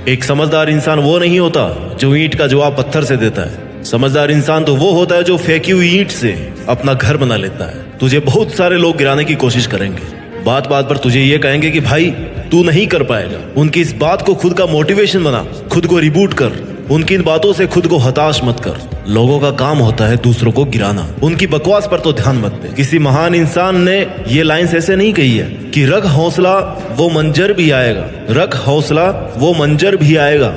एक समझदार इंसान वो नहीं होता जो ईंट का जवाब पत्थर से देता है। समझदार इंसान तो वो होता है जो फेंकी हुई ईंट से अपना घर बना लेता है। तुझे बहुत सारे लोग गिराने की कोशिश करेंगे, बात बात पर तुझे ये कहेंगे कि भाई तू नहीं कर पाएगा। उनकी इस बात को खुद का मोटिवेशन बना, खुद को रिबूट कर। उनकी इन बातों से खुद को हताश मत कर। लोगों का काम होता है दूसरों को गिराना, उनकी बकवास पर तो ध्यान मत दे। किसी महान इंसान ने ये लाइंस ऐसे नहीं कही है कि रख हौसला वो मंजर भी आएगा, रख हौसला वो मंजर भी आएगा,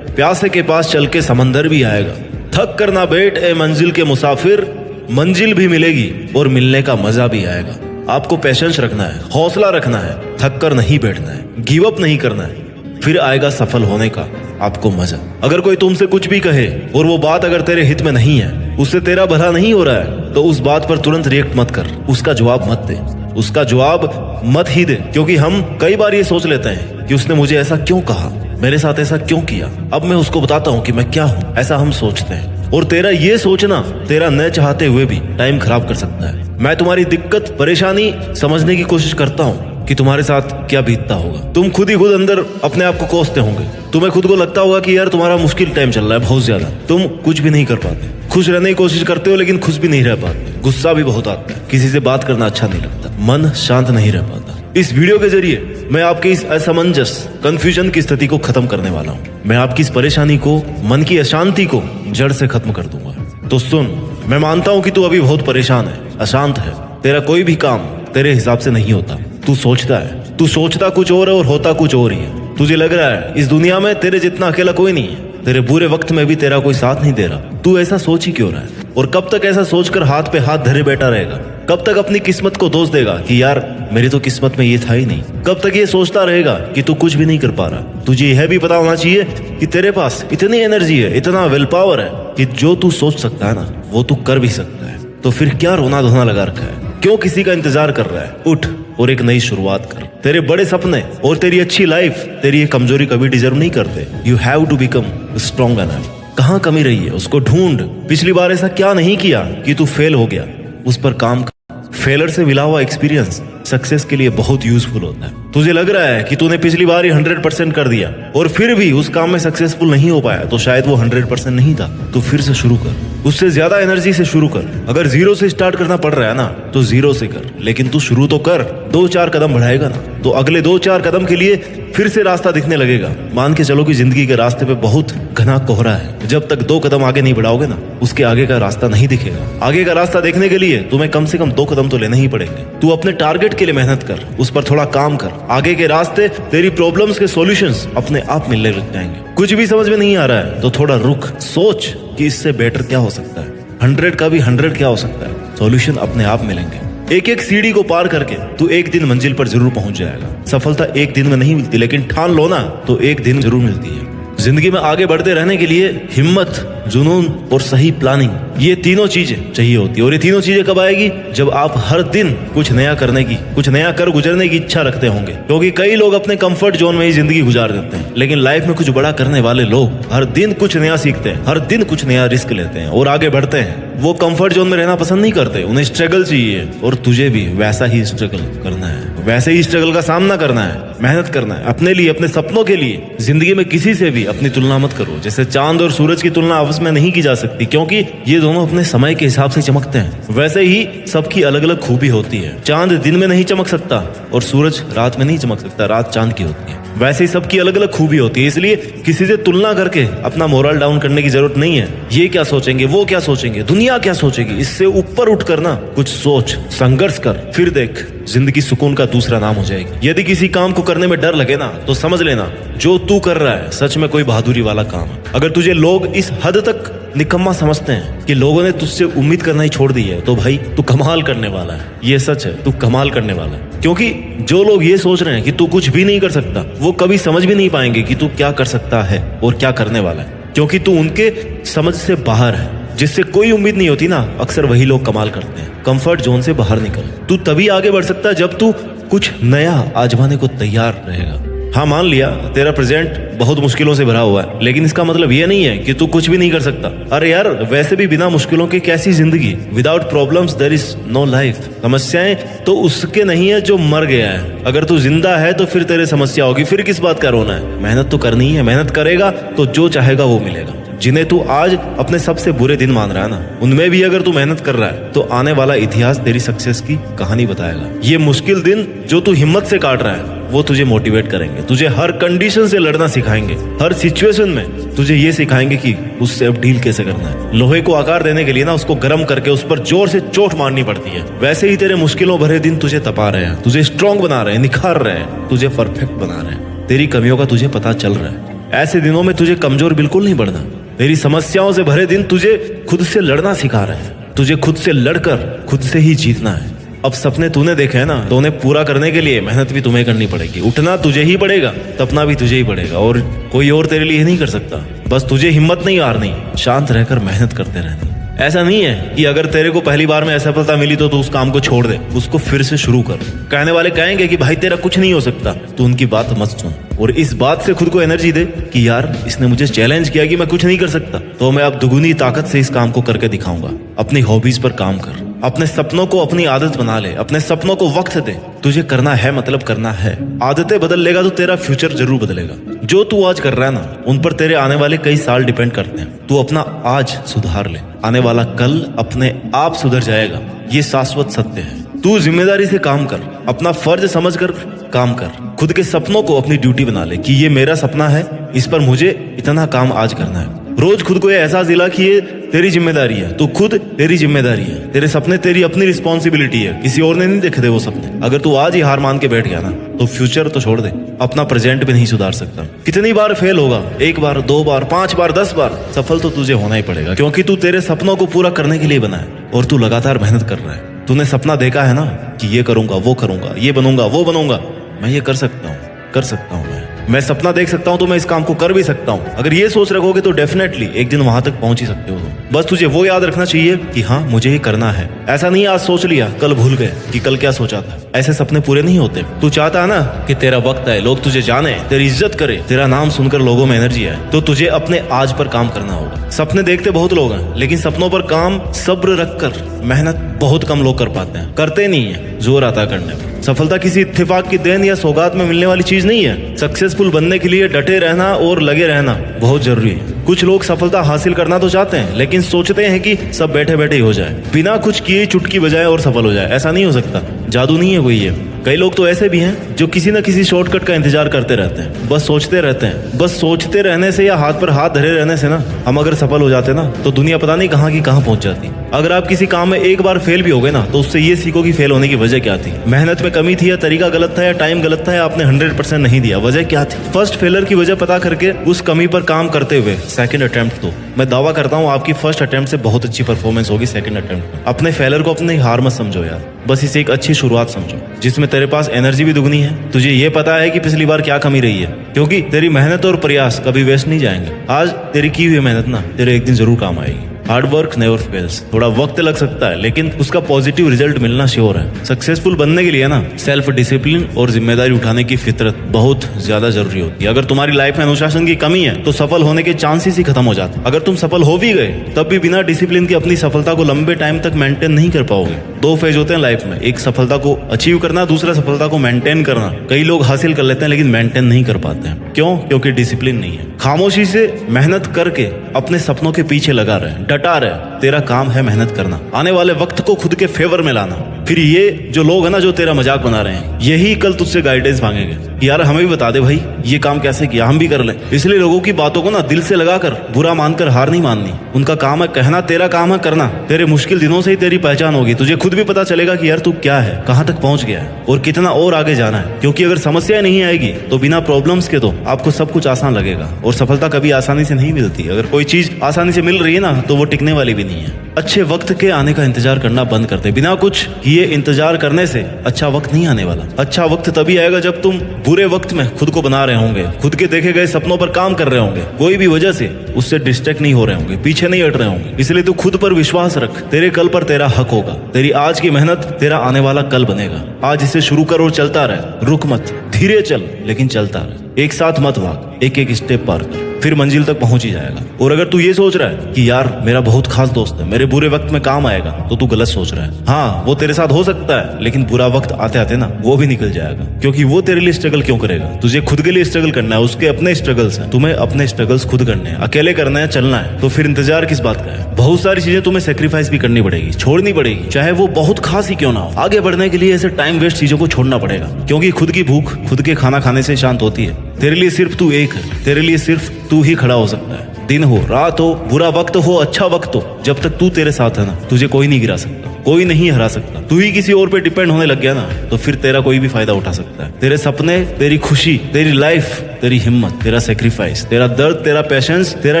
प्यासे के पास चल के समंदर भी आएगा। थक कर ना बैठ ए मंजिल के मुसाफिर, मंजिल भी मिलेगी और मिलने का मजा भी आएगा। आपको पेशेंस रखना है, हौसला रखना है, थक कर नहीं बैठना है, गिव अप नहीं करना है, फिर आएगा सफल होने का आपको मजा। अगर कोई तुमसे कुछ भी कहे और वो बात अगर तेरे हित में नहीं है, उससे तेरा भला नहीं हो रहा है, तो उस बात पर तुरंत रिएक्ट मत कर, उसका जवाब मत दे, उसका जवाब मत ही दे। क्योंकि हम कई बार ये सोच लेते हैं कि उसने मुझे ऐसा क्यों कहा, मेरे साथ ऐसा क्यों किया, अब मैं उसको बताता हूँ कि मैं क्या हूँ, ऐसा हम सोचते हैं। और तेरा ये सोचना तेरा न चाहते हुए भी टाइम खराब कर सकता है। मैं तुम्हारी दिक्कत परेशानी समझने की कोशिश करता हूँ कि तुम्हारे साथ क्या बीतता होगा। तुम खुद ही खुद अंदर अपने आप को कोसते होंगे। तुम्हें खुद को लगता होगा कि यार तुम्हारा मुश्किल टाइम चल रहा है बहुत ज्यादा, तुम कुछ भी नहीं कर पाते, खुश रहने की कोशिश करते हो लेकिन खुश भी नहीं रह पाते, गुस्सा भी बहुत आता है, किसी से बात करना अच्छा नहीं लगता, मन शांत नहीं रह पाता। इस वीडियो के जरिए मैं आपके इस असमंजस कंफ्यूजन की स्थिति को खत्म करने वाला हूँ। मैं आपकी इस परेशानी को, मन की अशांति को जड़ से खत्म कर दूंगा। तो सुन, मैं मानता हूँ कि तू अभी बहुत परेशान है, अशांत है, तेरा कोई भी काम तेरे हिसाब से नहीं होता। तू सोचता कुछ और है और होता कुछ और ही है। तुझे लग रहा है इस दुनिया में तेरे जितना अकेला कोई नहीं है, तेरे बुरे वक्त में भी तेरा कोई साथ नहीं दे रहा। तू ऐसा सोच ही क्यों रहा है? और कब तक ऐसा सोचकर हाथ पे हाथ धरे बैठा रहेगा? कब तक अपनी किस्मत को दोष देगा कि यार मेरी तो किस्मत में ये था ही नहीं? कब तक ये सोचता रहेगा कि तू कुछ भी नहीं कर पा रहा? तुझे यह भी पता होना चाहिए कि तेरे पास इतनी एनर्जी है, इतना विल पावर है कि जो तू सोच सकता है ना, वो तू कर भी सकता है। तो फिर क्या रोना धोना लगा रखा है? क्यों किसी का इंतजार कर रहा है? उठ और एक नई शुरुआत कर। तेरे बड़े सपने और तेरी अच्छी लाइफ तेरी ये कमजोरी कभी डिजर्व नहीं करते। You have to become strong enough. कहाँ कमी रही है उसको ढूंढ। पिछली बार ऐसा क्या नहीं किया कि तू फेल हो गया, उस पर काम कर। फेलर से मिला हुआ एक्सपीरियंस सक्सेस के लिए बहुत यूजफुल होता है। तुझे लग रहा है कि तूने पिछली बार ही 100% कर दिया और फिर भी उस काम में सक्सेसफुल नहीं हो पाया, तो शायद वो 100% नहीं था। तो फिर से शुरू कर, उससे ज्यादा एनर्जी से शुरू कर। अगर जीरो से स्टार्ट करना पड़ रहा है ना, तो जीरो से कर, लेकिन तू शुरू तो कर। 2-4 कदम बढ़ाएगा ना, तो अगले 2-4 कदम के लिए फिर से रास्ता दिखने लगेगा। मान के चलो कि जिंदगी के रास्ते पे बहुत घना कोहरा है। जब तक 2 कदम आगे नहीं बढ़ाओगे ना, उसके आगे का रास्ता नहीं दिखेगा। आगे का रास्ता देखने के लिए तुम्हें कम से कम 2 कदम तो लेने ही पड़ेंगे। तू अपने टारगेट के लिए मेहनत कर, उस पर थोड़ा काम कर। आगे के रास्ते, तेरी प्रॉब्लम्स के सॉल्यूशंस अपने आप मिलने लग जाएंगे। कुछ भी समझ में नहीं आ रहा है तो थोड़ा रुक, सोच कि इससे बेटर क्या हो सकता है, 100 का भी 100 क्या हो सकता है। सॉल्यूशन अपने आप मिलेंगे। एक एक सीढ़ी को पार करके तू एक दिन मंजिल पर जरूर पहुंच जाएगा। सफलता एक दिन में नहीं मिलती, लेकिन ठान लो ना तो एक दिन जरूर मिलती है। जिंदगी में आगे बढ़ते रहने के लिए हिम्मत, जुनून और सही प्लानिंग, ये तीनों चीजें चाहिए होती है। और ये तीनों चीजें कब आएगी? जब आप हर दिन कुछ नया करने की, कुछ नया कर गुजरने की इच्छा रखते होंगे। क्योंकि कई लोग अपने कंफर्ट जोन में ही जिंदगी गुजार देते हैं, लेकिन लाइफ में कुछ बड़ा करने वाले लोग हर दिन कुछ नया सीखते हैं, हर दिन कुछ नया रिस्क लेते हैं और आगे बढ़ते हैं। वो कंफर्ट जोन में रहना पसंद नहीं करते, उन्हें स्ट्रगल चाहिए। और तुझे भी वैसा ही स्ट्रगल करना है, वैसे ही स्ट्रगल का सामना करना है, मेहनत करना है अपने लिए, अपने सपनों के लिए। जिंदगी में किसी से भी अपनी तुलना मत करो। जैसे चांद और सूरज की तुलना आपस में नहीं की जा सकती, क्योंकि ये दोनों अपने समय के हिसाब से चमकते हैं। वैसे ही सबकी अलग अलग खूबी होती है। चांद दिन में नहीं चमक सकता और सूरज रात में नहीं चमक सकता, रात चांद की होती है। वैसे ही सबकी अलग अलग खूबी होती है। इसलिए किसी से तुलना करके अपना मोरल डाउन करने की जरूरत नहीं है। ये क्या सोचेंगे, वो क्या सोचेंगे, दुनिया क्या सोचेगी, इससे ऊपर उठ कर ना कुछ सोच, संघर्ष कर, फिर देख जिंदगी सुकून का दूसरा नाम हो जाएगी। यदि किसी काम को करने में डर लगे ना, तो समझ लेना जो तू कर रहा है सच में कोई बहादुरी वाला काम है। अगर तुझे लोग इस हद तक निकम्मा समझते हैं कि लोगों ने तुझसे उम्मीद करना ही छोड़ दी है, तो भाई तू कमाल करने वाला है। ये सच है, तू कमाल करने वाला है। क्योंकि जो लोग ये सोच रहे हैं कि तू कुछ भी नहीं कर सकता, वो कभी समझ भी नहीं पाएंगे कि तू क्या कर सकता है और क्या करने वाला है। क्योंकि तू उनके समझ से बाहर है। जिससे कोई उम्मीद नहीं होती ना, अक्सर वही लोग कमाल करते हैं। कंफर्ट जोन से बाहर निकल। तू तभी आगे बढ़ सकता है जब तू कुछ नया आजमाने को तैयार रहेगा। हाँ मान लिया तेरा प्रेजेंट बहुत मुश्किलों से भरा हुआ है, लेकिन इसका मतलब ये नहीं है कि तू कुछ भी नहीं कर सकता। अरे यार वैसे भी बिना मुश्किलों के कैसी जिंदगी, without problems there is no life. समस्याएं तो उसके नहीं है जो मर गया है, अगर तू जिंदा है तो फिर तेरे समस्या होगी, फिर किस बात का रोना है। मेहनत तो करनी है, मेहनत करेगा तो जो चाहेगा वो मिलेगा। जिन्हें तू आज अपने सबसे बुरे दिन मान रहा है ना, उनमें भी अगर तू मेहनत कर रहा है तो आने वाला इतिहास तेरी सक्सेस की कहानी बताएगा। ये मुश्किल दिन जो तू हिम्मत से काट रहा है वो तुझे मोटिवेट करेंगे, तुझे हर कंडीशन से लड़ना सिखाएंगे, हर सिचुएशन में तुझे ये सिखाएंगे कि उससे अब डील कैसे करना है। लोहे को आकार देने के लिए ना उसको गर्म करके उस पर जोर से चोट मारनी पड़ती है। वैसे ही तेरे मुश्किलों भरे दिन तुझे तपा रहे हैं, तुझे स्ट्रांग बना रहे हैं, निखार रहे हैं, तुझे परफेक्ट बना रहे हैं। तेरी कमियों का तुझे पता चल रहा है। ऐसे दिनों में तुझे कमजोर बिल्कुल नहीं बढ़ना। तेरी समस्याओं से भरे दिन तुझे खुद से लड़ना सिखा रहे हैं, तुझे खुद से लड़कर खुद से ही जीतना है। अब सपने तूने देखे हैं ना, तो उन्हें पूरा करने के लिए मेहनत भी तुम्हें करनी पड़ेगी। उठना तुझे ही पड़ेगा, तपना भी तुझे ही पड़ेगा, और कोई और तेरे लिए नहीं कर सकता। बस तुझे हिम्मत नहीं हारनी, शांत रहकर मेहनत करते रहनी। ऐसा नहीं है कि अगर तेरे को पहली बार में असफलता मिली तो तू उस काम को छोड़ दे, उसको फिर से शुरू कर। कहने वाले कहेंगे कि भाई तेरा कुछ नहीं हो सकता, तो उनकी बात मत सुन और इस बात से खुद को एनर्जी दे कि यार इसने मुझे चैलेंज किया कि मैं कुछ नहीं कर सकता, तो मैं अब दुगुनी ताकत से इस काम को करके दिखाऊंगा। अपनी हॉबीज पर काम कर, अपने सपनों को अपनी आदत बना ले, अपने सपनों को वक्त दे। तुझे करना है मतलब करना है। आदतें बदल लेगा तो तेरा फ्यूचर जरूर बदलेगा। जो तू आज कर रहा है ना, उन पर तेरे आने वाले कई साल डिपेंड करते हैं। तू अपना आज सुधार ले, आने वाला कल अपने आप सुधर जाएगा। ये शाश्वत सत्य है। तू जिम्मेदारी से काम कर, अपना फर्ज समझकर काम कर। खुद के सपनों को अपनी ड्यूटी बना ले कि ये मेरा सपना है, इस पर मुझे इतना काम आज करना है। रोज खुद को ये एहसास दिला कि ये तेरी जिम्मेदारी है, तू खुद तेरी जिम्मेदारी है। तेरे सपने तेरी अपनी रिस्पॉन्सिबिलिटी है, किसी और ने नहीं देखे थे वो सपने। अगर तू आज ही हार मान के बैठ गया ना, तो फ्यूचर तो छोड़ दे, अपना प्रेजेंट भी नहीं सुधार सकता। कितनी बार फेल होगा, 1 बार 2 बार 5 बार 10 बार, सफल तो तुझे होना ही पड़ेगा, क्योंकि तू तेरे सपनों को पूरा करने के लिए बना है और तू लगातार मेहनत कर रहा है। तूने सपना देखा है ना कि ये करूंगा, वो करूंगा, ये बनूंगा, वो बनूंगा, मैं ये कर सकता हूँ, कर सकता हूँ। मैं सपना देख सकता हूँ तो मैं इस काम को कर भी सकता हूँ। अगर ये सोच रखोगे तो डेफिनेटली एक दिन वहां तक पहुंच ही सकते हो। बस तुझे वो याद रखना चाहिए कि हाँ मुझे ये करना है। ऐसा नहीं आज सोच लिया कल भूल गए कि कल क्या सोचा था। ऐसे सपने पूरे नहीं होते। तू चाहता है ना कि तेरा वक्त आए, लोग तुझे जाने, तेरी इज्जत करे, तेरा नाम सुनकर लोगों में एनर्जी आए, तो तुझे अपने आज पर काम करना होगा। सपने देखते बहुत लोग हैं, लेकिन सपनों पर काम सब्र रखकर मेहनत बहुत कम लोग कर पाते हैं। करते नहीं है, जोर आता करने में। सफलता किसी इत्तेफाक की देन या सौगात में मिलने वाली चीज नहीं है। सक्सेसफुल बनने के लिए डटे रहना और लगे रहना बहुत जरूरी है। कुछ लोग सफलता हासिल करना तो चाहते हैं, लेकिन सोचते हैं कि सब बैठे बैठे ही हो जाए, बिना कुछ किए चुटकी बजाए और सफल हो जाए। ऐसा नहीं हो सकता, जादू नहीं है कोई ये। कई लोग तो ऐसे भी हैं जो किसी न किसी शॉर्टकट का इंतजार करते रहते हैं, बस सोचते रहते हैं। बस सोचते रहने से या हाथ पर हाथ धरे रहने से ना, हम अगर सफल हो जाते ना, तो दुनिया पता नहीं कहाँ की कहाँ पहुंच जाती। अगर आप किसी काम में एक बार फेल भी हो गए ना, तो उससे ये सीखो कि फेल होने की वजह क्या थी। मेहनत में कमी थी, या तरीका गलत था, या टाइम गलत था, या आपने 100% नहीं दिया। वजह क्या थी? फर्स्ट फेलर की वजह पता करके उस कमी पर काम करते हुए सेकंड अटेम्प्ट दो। मैं दावा करता हूँ आपकी फर्स्ट अटेम्प्ट से बहुत अच्छी परफॉर्मेंस होगी सेकंड अटेम्प्ट में। अपने फेलर को अपनी हार मत समझो यार, बस इसे एक अच्छी शुरुआत समझो, जिसमें तेरे पास एनर्जी भी दुगनी है। तुझे ये पता है कि पिछली बार क्या कमी रही है, क्योंकि तेरी मेहनत और प्रयास कभी वेस्ट नहीं जाएंगे। आज तेरी की हुई मेहनत ना तेरे एक दिन जरूर काम आएगी। Hard work never fails. थोड़ा वक्त लग सकता है, लेकिन उसका पॉजिटिव रिजल्ट मिलना श्योर है। सक्सेसफुल बनने के लिए ना सेल्फ डिसिप्लिन और जिम्मेदारी उठाने की फितरत बहुत ज्यादा जरूरी होती है। अगर तुम्हारी लाइफ में अनुशासन की कमी है, तो सफल होने के चांसेस ही खत्म हो जाते। अगर तुम सफल हो भी गए, तब भी बिना डिसिप्लिन की अपनी सफलता को लंबे टाइम तक मेंटेन नहीं कर पाओगे। 2 फेज होते हैं लाइफ में, एक सफलता को अचीव करना, दूसरा सफलता को मेंटेन करना। कई लोग हासिल कर लेते हैं, लेकिन मेंटेन नहीं कर पाते हैं। क्यों? क्योंकि डिसिप्लिन नहीं है। खामोशी से मेहनत करके अपने सपनों के पीछे लगा रहे, डटा रहे। तेरा काम है मेहनत करना, आने वाले वक्त को खुद के फेवर में लाना। फिर ये जो लोग है ना, जो तेरा मजाक बना रहे हैं, यही कल तुझसे गाइडेंस मांगेंगे कि यार हमें भी बता दे भाई, ये काम कैसे किया, हम भी कर लें। इसलिए लोगों की बातों को ना दिल से लगाकर बुरा मानकर हार नहीं माननी। उनका काम है कहना, तेरा काम है करना। तेरे मुश्किल दिनों से ही तेरी पहचान होगी। तुझे खुद भी पता चलेगा कि यार तू क्या है, कहाँ तक पहुंच गया है और कितना और आगे जाना है। क्योंकि अगर समस्या नहीं आएगी तो बिना प्रॉब्लम्स के तो आपको सब कुछ आसान लगेगा, और सफलता कभी आसानी से नहीं मिलती। अगर कोई चीज आसानी से मिल रही है ना, तो वो टिकने वाली भी नहीं है। अच्छे वक्त के आने का इंतजार करना बंद कर दे। बिना कुछ किए इंतजार करने से अच्छा वक्त नहीं आने वाला। अच्छा वक्त तभी आएगा जब तुम बुरे वक्त में खुद को बना रहे होंगे, खुद के देखे गए सपनों पर काम कर रहे होंगे, कोई भी वजह से उससे डिस्ट्रैक्ट नहीं हो रहे होंगे, पीछे नहीं हट रहे होंगे। इसलिए तू खुद पर विश्वास रख। तेरे कल पर तेरा हक होगा। तेरी आज की मेहनत तेरा आने वाला कल बनेगा। आज इसे शुरू कर और चलता रहे, रुक मत, धीरे चल लेकिन चलता रहे। एक साथ मत भाग, एक एक स्टेप पार कर, फिर मंजिल तक पहुंच ही जाएगा। और अगर तू ये सोच रहा है कि यार मेरा बहुत खास दोस्त है, मेरे बुरे वक्त में काम आएगा, तो तू गलत सोच रहा है। हाँ, वो तेरे साथ हो सकता है, लेकिन बुरा वक्त आते आते ना वो भी निकल जाएगा, क्योंकि वो तेरे लिए स्ट्रगल क्यों करेगा? तुझे खुद के लिए स्ट्रगल करना है, उसके अपने स्ट्रगल्स हैं, तुम्हें अपने स्ट्रगल्स खुद करने हैं, अकेले करना है, चलना है, तो फिर इंतजार किस बात का है? बहुत सारी चीजें तुम्हें सेक्रीफाइस भी करनी पड़ेगी, छोड़नी पड़ेगी, चाहे वो बहुत खास ही क्यों ना हो। आगे बढ़ने के लिए ऐसे टाइम वेस्ट चीजों को छोड़ना पड़ेगा, क्योंकि खुद की भूख खुद के खाना खाने से शांत होती है। तेरे लिए सिर्फ तू एक है, तेरे लिए सिर्फ तू ही खड़ा हो सकता है। दिन हो, रात हो, बुरा वक्त हो, अच्छा वक्त हो, जब तक तू तेरे साथ है ना, तुझे कोई नहीं गिरा सकता, कोई नहीं हरा सकता। तू ही किसी और पे डिपेंड होने लग गया ना, तो फिर तेरा कोई भी फायदा उठा सकता है। तेरे सपने, तेरी खुशी, तेरी लाइफ, तेरी हिम्मत, तेरा सेक्रीफाइस, तेरा दर्द, तेरा पेशेंस, तेरा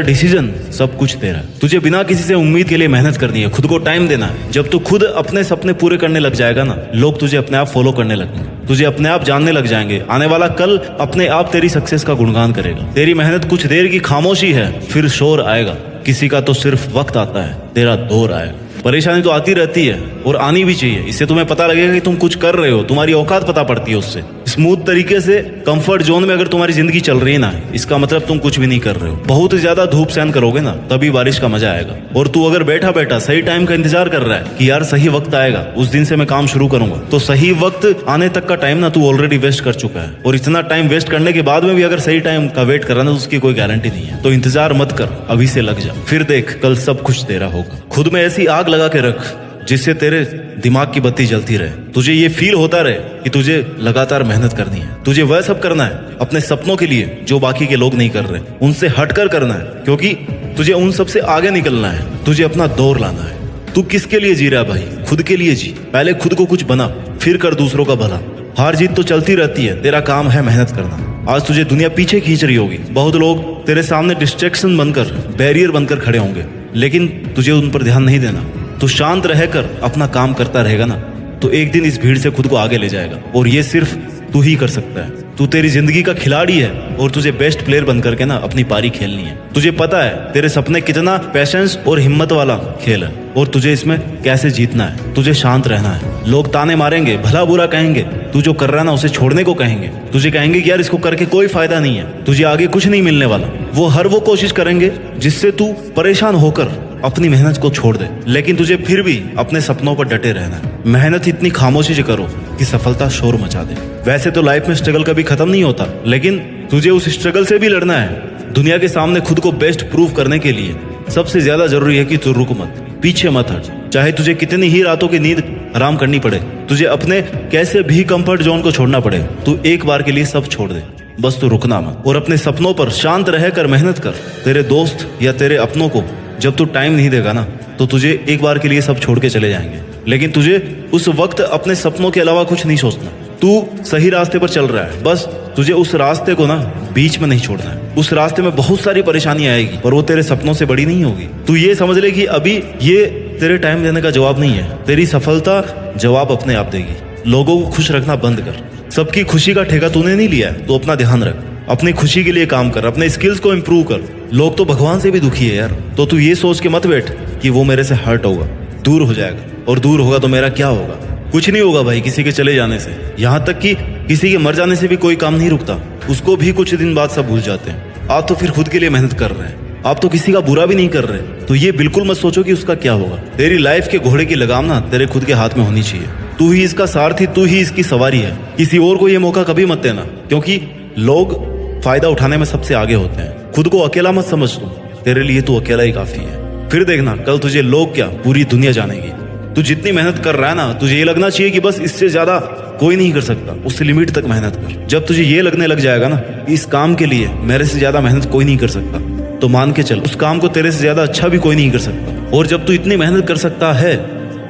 डिसीजन, सब कुछ तेरा। तुझे बिना किसी से उम्मीद के लिए मेहनत करनी है, खुद को टाइम देना है। जब तू खुद अपने सपने पूरे करने लग जाएगा ना, लोग तुझे अपने आप फॉलो करने लगेंगे, तुझे अपने आप जानने लग जाएंगे। आने वाला कल अपने आप तेरी सक्सेस का गुणगान करेगा। तेरी मेहनत कुछ देर की खामोशी है, फिर शोर आएगा। किसी का तो सिर्फ वक्त आता है, तेरा दौर आएगा। परेशानी तो आती रहती है और आनी भी चाहिए, इससे तुम्हें पता लगेगा कि तुम कुछ कर रहे हो, तुम्हारी औकात पता पड़ती है उससे। स्मूथ तरीके से कंफर्ट जोन में अगर तुम्हारी जिंदगी चल रही है ना, इसका मतलब तुम कुछ भी नहीं कर रहे हो। बहुत ज्यादा धूप सहन करोगे ना, तभी बारिश का मजा आएगा। और तू अगर बैठा बैठा सही टाइम का इंतजार कर रहा है कि यार सही वक्त आएगा, उस दिन से मैं काम शुरू करूंगा, तो सही वक्त आने तक का टाइम ना तू ऑलरेडी वेस्ट कर चुका है। और इतना टाइम वेस्ट करने के बाद में भी अगर सही टाइम का वेट कर रहा है तो उसकी कोई गारंटी नहीं है। तो इंतजार मत कर, अभी से लग जा, फिर देख कल सब कुछ तेरा होगा। खुद में ऐसी आग लगा के रख जिससे तेरे दिमाग की बत्ती जलती रहे, तुझे ये फील होता रहे कि तुझे लगातार मेहनत करनी है। तुझे वह सब करना है अपने सपनों के लिए जो बाकी के लोग नहीं कर रहे, उनसे हटकर करना है, क्योंकि तुझे उन सबसे आगे निकलना है। तुझे अपना दौर लाना है। तू किसके लिए जी रहा है भाई? खुद के लिए जी। पहले खुद को कुछ बना, फिर कर दूसरों का भला। हार जीत तो चलती रहती है, तेरा काम है मेहनत करना। आज तुझे दुनिया पीछे खींच रही होगी, बहुत लोग तेरे सामने डिस्ट्रैक्शन बनकर, बैरियर बनकर खड़े होंगे, लेकिन तुझे उन पर ध्यान नहीं देना। तू शांत रहकर अपना काम करता रहेगा ना, तो एक दिन इस भीड़ से खुद को आगे ले जाएगा। और ये सिर्फ तू ही कर सकता है। तू तेरी जिंदगी का खिलाड़ी है और तुझे बेस्ट प्लेयर बनकर के ना अपनी पारी खेलनी है। तुझे पता है तेरे सपने कितना पैशंस और हिम्मत वाला खेल है, और तुझे इसमें कैसे जीतना है। तुझे शांत रहना है। लोग ताने मारेंगे, भला बुरा कहेंगे, तू जो कर रहा है ना उसे छोड़ने को कहेंगे, तुझे कहेंगे कि यार इसको करके कोई फायदा नहीं है, तुझे आगे कुछ नहीं मिलने वाला। वो कोशिश करेंगे जिससे तू परेशान होकर अपनी मेहनत को छोड़ दे, लेकिन तुझे फिर भी अपने सपनों पर डटे रहना है। मेहनत इतनी खामोशी से करो कि सफलता शोर मचा दे। वैसे तो लाइफ में स्ट्रगल कभी खत्म नहीं होता, लेकिन तुझे उस स्ट्रगल से भी लड़ना है। दुनिया के सामने खुद को बेस्ट प्रूव करने के लिए सबसे ज्यादा जरूरी है कि तू रुक मत, पीछे मत हट। चाहे तुझे कितनी ही रातों की नींद हराम करनी पड़े, तुझे अपने कैसे भी कंफर्ट जोन को छोड़ना पड़े, तू एक बार के लिए सब छोड़ दे। बस तू रुकना मत और अपने सपनों पर शांत रहकर मेहनत कर। तेरे दोस्त या तेरे अपनों को जब तू टाइम नहीं देगा ना, तो तुझे एक बार के लिए सब छोड़ के चले जाएंगे। लेकिन तुझे उस वक्त अपने सपनों के अलावा कुछ नहीं सोचना। तू सही रास्ते पर चल रहा है, बस तुझे उस रास्ते को ना बीच में नहीं छोड़ना है। उस रास्ते में बहुत सारी परेशानी आएगी, पर वो तेरे सपनों से बड़ी नहीं होगी। तू ये समझ ले कि अभी ये तेरे टाइम देने का जवाब नहीं है, तेरी सफलता जवाब अपने आप देगी। लोगों को खुश रखना बंद कर। सबकी खुशी का ठेका तूने नहीं लिया है, तो अपना ध्यान रख। अपनी खुशी के लिए काम कर, अपने स्किल्स को इम्प्रूव कर। लोग तो भगवान से भी दुखी है यार, तो तू ये सोच के मत बैठ कि वो मेरे से हर्ट होगा, दूर हो जाएगा, और दूर होगा तो मेरा क्या होगा। कुछ नहीं होगा भाई किसी के चले जाने से, यहाँ तक कि किसी के मर जाने से भी कोई काम नहीं रुकता, उसको भी कुछ दिन बाद सब भूल जाते हैं। आप तो फिर खुद के लिए मेहनत कर रहे हैं, आप तो किसी का बुरा भी नहीं कर रहे, तो ये बिल्कुल मत सोचो कि उसका क्या होगा। तेरी लाइफ के घोड़े की लगाम ना तेरे खुद के हाथ में होनी चाहिए। तू ही इसका सारथी, तू ही इसकी सवारी है। किसी और को ये मौका कभी मत देना, क्योंकि लोग फायदा उठाने में सबसे आगे होते हैं। खुद को अकेला मत समझ तू, तेरे लिए तू अकेला ही काफी है। फिर देखना कल तुझे लोग क्या पूरी दुनिया जानेगी। तू जितनी मेहनत कर रहा है ना, तुझे ये लगना चाहिए कि बस इससे ज्यादा कोई नहीं कर सकता, उससे लिमिट तक मेहनत कर। जब तुझे ये लगने लग जाएगा ना इस काम के लिए मेरे से ज्यादा मेहनत कोई नहीं कर सकता, तो मान के चल उस काम को तेरे से ज्यादा अच्छा भी कोई नहीं कर सकता। और जब तू इतनी मेहनत कर सकता है,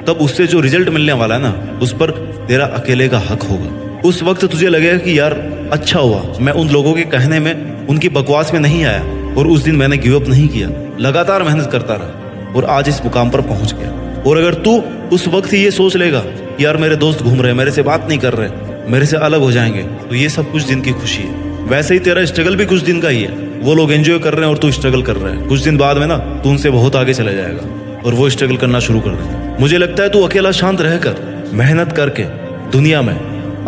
तब उससे जो रिजल्ट मिलने वाला है ना, उस पर तेरा अकेले का हक होगा। उस वक्त तुझे लगेगा कि यार अच्छा हुआ मैं उन लोगों के कहने में, उनकी बकवास में नहीं आया, और उस दिन मैंने गिव अप नहीं किया, लगातार मेहनत करता रहा और आज इस मुकाम पर पहुंच गया। और अगर तू उस वक्त ही ये सोच लेगा कि यार मेरे दोस्त घूम रहे, मेरे से बात नहीं कर रहे, मेरे से अलग हो जाएंगे, तो ये सब कुछ दिन की खुशी है। वैसे ही तेरा स्ट्रगल भी कुछ दिन का ही है। वो लोग एंजॉय कर रहे हैं और तू स्ट्रगल कर रहा है। कुछ दिन बाद में ना तू उनसे बहुत आगे चला जाएगा और वो स्ट्रगल करना शुरू कर देगा। मुझे लगता है तू अकेला शांत रहकर मेहनत करके दुनिया में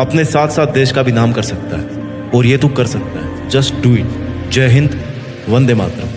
अपने साथ साथ देश का भी नाम कर सकता है, और ये तू कर सकता है। Just do it. जय हिंद, वंदे मातरम।